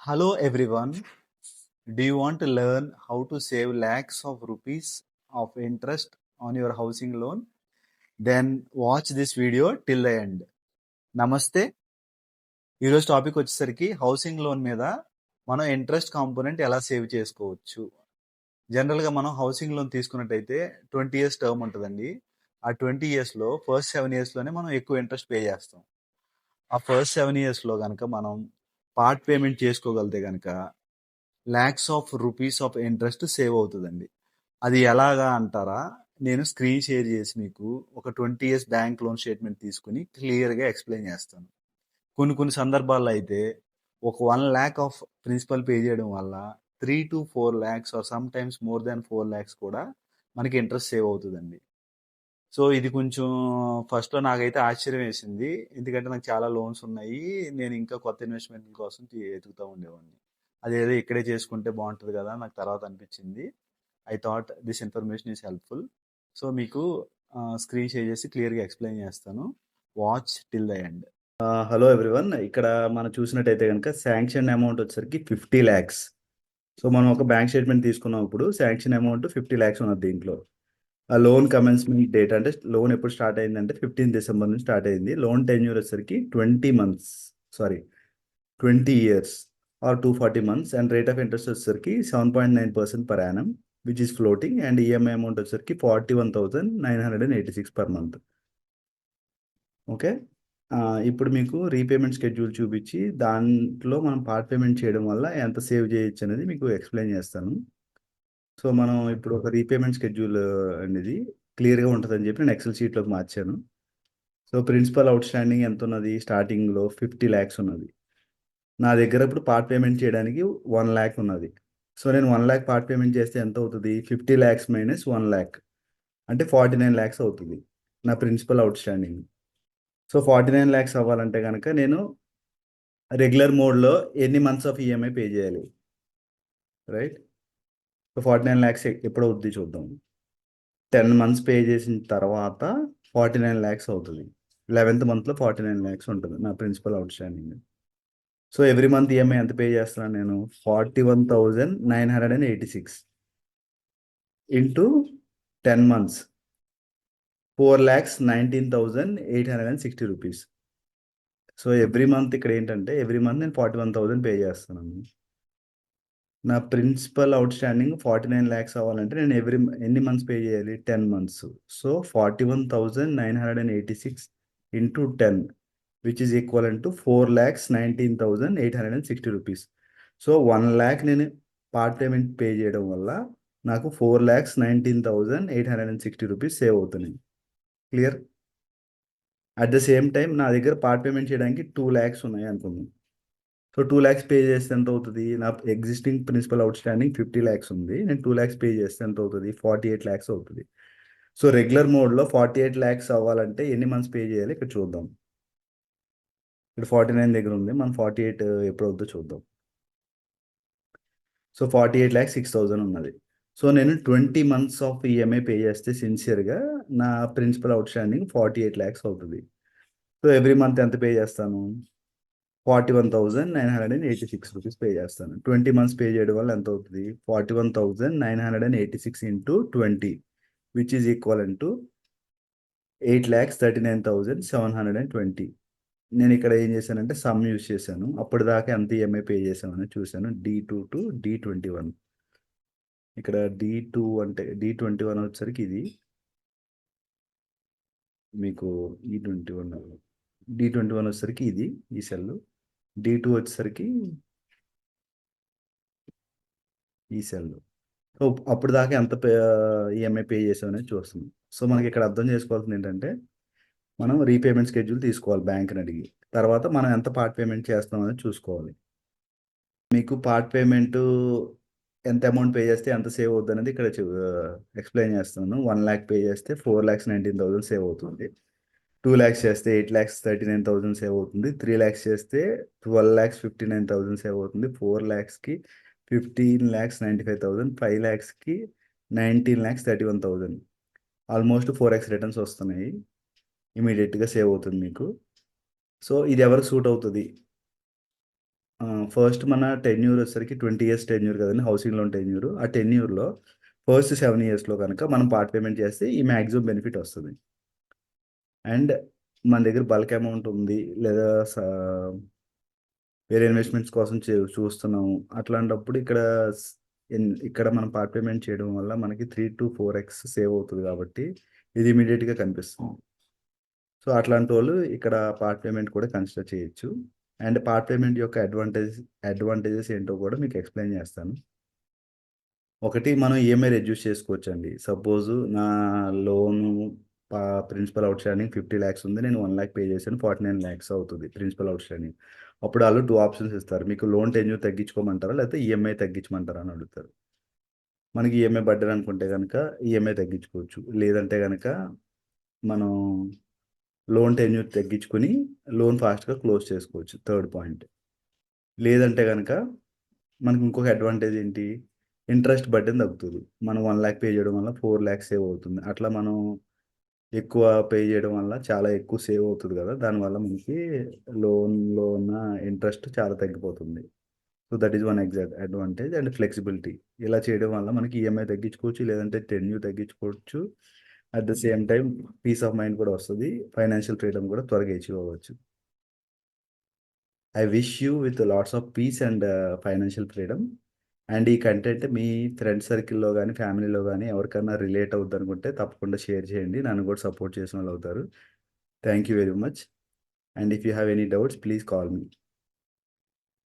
Hello everyone. Do you want to learn how to save lakhs of rupees of interest on your housing loan? Then watch this video till the end. నమస్తే. ఈరోజు topic వచ్చేసరికి housing loan మీద మనం interest component ఎలా save చేసుకోవచ్చు. జనరల్గా మనం housing loan తీసుకున్నట్టయితే 20 years టర్మ్ ఉంటుందండి. ఆ 20 yearsలో ఫస్ట్ 7 yearsలోనే మనం ఎక్కువ ఇంట్రెస్ట్ పే చేస్తాం. ఆ ఫస్ట్ 7 yearsలో కనుక మనం పార్ట్ పేమెంట్ చేసుకోగలితే కనుక lakhs of rupees of interest save అవుతుందండి. అది ఎలాగా అంటారా? నేను స్క్రీన్ షేర్ చేసి మీకు ఒక 20 years బ్యాంక్ లోన్ స్టేట్మెంట్ తీసుకుని క్లియర్గా ఎక్స్ప్లెయిన్ చేస్తాను. కొన్ని సందర్భాల్లో అయితే ఒక 1 lakh ఆఫ్ ప్రిన్సిపల్ పే చేయడం వల్ల 3 to 4 lakhs or sometimes more than 4 lakhs కూడా మనకి ఇంట్రెస్ట్ సేవ్ అవుతుందండి. సో ఇది కొంచెం ఫస్ట్లో నాకైతే ఆశ్చర్యం వేసింది. ఎందుకంటే నాకు చాలా లోన్స్ ఉన్నాయి. నేను ఇంకా కొత్త ఇన్వెస్ట్మెంట్ కోసం ఎతుకుతూ ఉండేవాడిని. అదేదో ఇక్కడే చేసుకుంటే బాగుంటుంది కదా నాకు తర్వాత అనిపించింది. I thought this information is helpful. So మీకు స్క్రీన్ షేర్ చేసి క్లియర్గా ఎక్స్ప్లెయిన్ చేస్తాను. Watch till the end. Hello everyone. ఇక్కడ మనం చూసినట్టయితే కనుక శాంక్షన్ అమౌంట్ వచ్చేసరికి 50 lakhs. సో మనం ఒక బ్యాంక్ స్టేట్మెంట్ తీసుకున్నాం. ఇప్పుడు శాంక్షన్ అమౌంట్ 50 lakhs ఉన్నది దీంట్లో. ఆ లోన్ కమెన్స్మెంట్ డేట్ అంటే లోన్ ఎప్పుడు స్టార్ట్ అయిందంటే 15 December నుంచి స్టార్ట్ అయింది. లోన్ టెన్యూర్ వచ్చేసరికి 20 years or 240 months and rate of interest వచ్చేసరికి 7.9% per annum which is floating and EMI amount వచ్చేసరికి 41,986 per month. ఓకే. ఇప్పుడు మీకు రీపేమెంట్ షెడ్యూల్ చూపించి దాంట్లో మనం పార్ట్ పేమెంట్ చేయడం వల్ల ఎంత సేవ్ చేయొచ్చు అనేది మీకు ఎక్స్ప్లెయిన్ చేస్తాను. సో మనం ఇప్పుడు ఒక రీపేమెంట్ షెడ్యూల్ అనేది క్లియర్గా ఉంటుందని చెప్పి నేను ఎక్సెల్ షీట్లోకి మార్చాను. సో ప్రిన్సిపల్ అవుట్ స్టాండింగ్ ఎంత ఉన్నది? స్టార్టింగ్లో 50 lakhs ఉన్నది. నా దగ్గర ఇప్పుడు పార్ట్ పేమెంట్ చేయడానికి 1 lakh ఉన్నది. సో నేను 1 lakh పార్ట్ పేమెంట్ చేస్తే ఎంత అవుతుంది? 50 lakhs మైనస్ 1 lakh అంటే 49 lakhs అవుతుంది నా principal outstanding. So 49 lakhs అవ్వాలంటే కనుక నేను రెగ్యులర్ మోడ్లో ఎన్ని మంత్స్ ఆఫ్ ఈఎంఐ పే చేయాలి? రైట్. సో 49 lakhs ఎప్పుడు అవుద్ది చూద్దాం. 10 months పే చేసిన తర్వాత 49 lakhs అవుతుంది. 11th monthలో 49 lakhs ఉంటుంది నా principal outstanding. So every month EMI ఎంత పే చేస్తున్నాను నేను? 41,986 into 10 months 4,19,860 rupees. So every month ఇక్కడ ఏంటంటే ఎవ్రీ మంత్ నేను 41,000 పే చేస్తున్నాను. నా ప్రిన్సిపల్ అవుట్ స్టాండింగ్ 49 lakhs అవ్వాలంటే నేను ఎన్ని మంత్స్ పే చేయాలి? 10 months. So 41,986 into 10 which is equal to 4,19,860 rupees. So 1 lakh నేను పార్ట్ పేమెంట్ పే చేయడం వల్ల నాకు 4,19,860 రూపీస్ సేవ్ అవుతున్నాయి. Clear? At the same time నా దగ్గర పార్ట్ పేమెంట్ చేయడానికి 2 lakhs ఉన్నాయి అనుకుందాం. సో 2 lakhs పే చేస్తే ఎంత అవుతుంది? నా existing principal outstanding 50 lakhs ఉంది. నేను 2 lakhs పే చేస్తే ఎంత అవుతుంది? 48 lakhs అవుతుంది. సో రెగ్యులర్ మోడ్లో 48 lakhs అవ్వాలంటే ఎన్ని మంత్స్ పే చేయాలి ఇక్కడ చూద్దాం. ఇక్కడ 49 దగ్గర ఉంది. మనం 48 ఎప్పుడు అవుతుందో చూద్దాం. సో 48 lakhs 6,000 ఉన్నది. సో నేను 20 months ఆఫ్ ఈఎంఐ పే చేస్తే సిన్సియర్గా నా ప్రిన్సిపల్ అవుట్ స్టాండింగ్ 48 lakhs అవుతుంది. సో ఎవ్రీ మంత్ ఎంత పే చేస్తాను? 41,986 రూపీస్ పే చేస్తాను. 20 months పే చేయడం వల్ల ఎంత అవుతుంది? 41,986 into 20 which is equal to 8,39,720. నేను ఇక్కడ ఏం చేశానంటే సమ్ యూజ్ చేశాను. అప్పటిదాకా ఎంత ఈఎంఐ పే చేసామని చూశాను. D2 to D21. ఇక్కడ D2 అంటే D21 వచ్చేసరికి ఇది మీకు D21 వచ్చేసరికి ఇది ఈ సెల్. D2 వచ్చేసరికి ఈ సెల్. సో అప్పుడు దాకా ఎంత ఈఎంఐ పే చేసామనేది చూస్తున్నాం. సో మనకి ఇక్కడ అర్థం చేసుకోవాల్సింది ఏంటంటే మనం రీపేమెంట్ షెడ్యూల్ తీసుకోవాలి బ్యాంక్ని అడిగి. తర్వాత మనం ఎంత పార్ట్ పేమెంట్ చేస్తాం అనేది చూసుకోవాలి. మీకు పార్ట్ పేమెంట్ ఎంత అమౌంట్ పే చేస్తే ఎంత సేవ్ అవుతుంది అనేది ఇక్కడ ఎక్స్ప్లెయిన్ చేస్తున్నాను. 1 lakh పే చేస్తే 4,19,000 సేవ్ అవుతుంది. 2 lakhs చేస్తే 8,39,000 సేవ్ అవుతుంది. 3 lakhs చేస్తే 12,59,000 సేవ్ అవుతుంది. 4 lakhsకి 15,95,000. 5 lakhsకి 19,31,000. ఆల్మోస్ట్ 4x రిటర్న్స్ వస్తున్నాయి. ఇమీడియట్గా సేవ్ అవుతుంది మీకు. సో ఇది ఎవరికి సూట్ అవుతుంది? ఫస్ట్ మన టెన్యూర్ వచ్చేసరికి 20 ఇయర్స్ టెన్యూర్ కదండీ! Housing loan tenure. ఆ టెన్యూర్‌లో ఫస్ట్ 7 ఇయర్స్‌లో గనక మనం పార్ట్ పేమెంట్ చేస్తే ఈ మాక్సిమం బెనిఫిట్ వస్తది. అండ్ మన దగ్గర బల్క్ అమౌంట్ ఉంది. లేదా వేరే ఇన్వెస్ట్‌మెంట్స్ కోసం చూస్తున్నాము. అట్లాంటప్పుడు స్ ఇక్కడ మనం పార్ట్ పేమెంట్ చేయడం వల్ల మనకి 3-4x సేవ్ అవుతది కాబట్టి ఇది ఇమ్మీడియేట్‌గా కనిపిస్తుంది. సో, అట్లాంటోళ్ళు ఇక్కడ పార్ట్ పేమెంట్ కూడా కన్సిడర్ చేయొచ్చు. అండ్ పార్ట్ పేమెంట్ యొక్క అడ్వాంటేజెస్ ఏంటో కూడా మీకు ఎక్స్‌ప్లెయిన్ చేస్తాను. ఒకటి మనం ఈఎంఐ రెడ్యూస్ చేసుకోవచ్చండి. సపోజు నా లోను పా ప్రిన్సిపల్ ఔట్‌స్టాండింగ్ 50,00,000 ఉంది. నేను 1,00,000 పే చేశాను. 49,00,000 అవుతది ప్రిన్సిపల్ ఔట్‌స్టాండింగ్. అప్పుడు ఆళ్ళు 2 ఆప్షన్స్ ఇస్తారు. మీకు లోన్ టెన్యూర్ తగ్గించుకోమంటారా? లేకపోతే ఈఎంఐ తగ్గించమంటారా అని అడుగుతారు. మనకి ఈఎంఐ బర్డెన్ అనుకుంటే గనక ఈఎంఐ తగ్గించుకోవచ్చు. లేదంటే గనక మనం లోన్ టెన్యూర్ తగ్గించుకొని లోన్ ఫాస్ట్‌గా క్లోజ్ చేసుకోవచ్చు. Third point. లేదంటే గనక మనకి ఇంకొక అడ్వాంటేజ్ ఏంటి? ఇంట్రెస్ట్ బర్డెన్ తగ్గుతది. మనం 1,00,000 పే చేయడం వల్ల 4,00,000 సేవ్ అవుతుంది. అట్లా మనం ఎక్కువ పే చేయడం వల్ల చాలా ఎక్కువ సేవ్ అవుతది గదా! దానివల్ల మనకి లోన్‌లో ఉన్న ఇంట్రెస్ట్ చాలా తగ్గిపోతుంది. So, that is one advantage and flexibility. ఇలా చేయడం వల్ల మనకి ఈఎంఐ తగ్గించుకోవచ్చు. లేదంటే టెన్యూర్ తగ్గించుకోవచ్చు. At the same time peace of mind కూడా వస్తది. ఫైనాన్షియల్ ఫ్రీడమ్ కూడా త్వరగా అచీవ్ అవ్వచ్చు. I wish you with lots of peace and financial freedom. And ఈ కంటెంట్ మీ ఫ్రెండ్ సర్కిల్‌లో గాని, ఫ్యామిలీలో గాని ఎవరికన్నా రిలేట్ అవుద్దనుకుంటే తప్పకుండా షేర్ చేయండి. నన్ను కూడా సపోర్ట్ చేసినోళ్ళవుతారు. Thank you very much. And if you have any doubts please call me.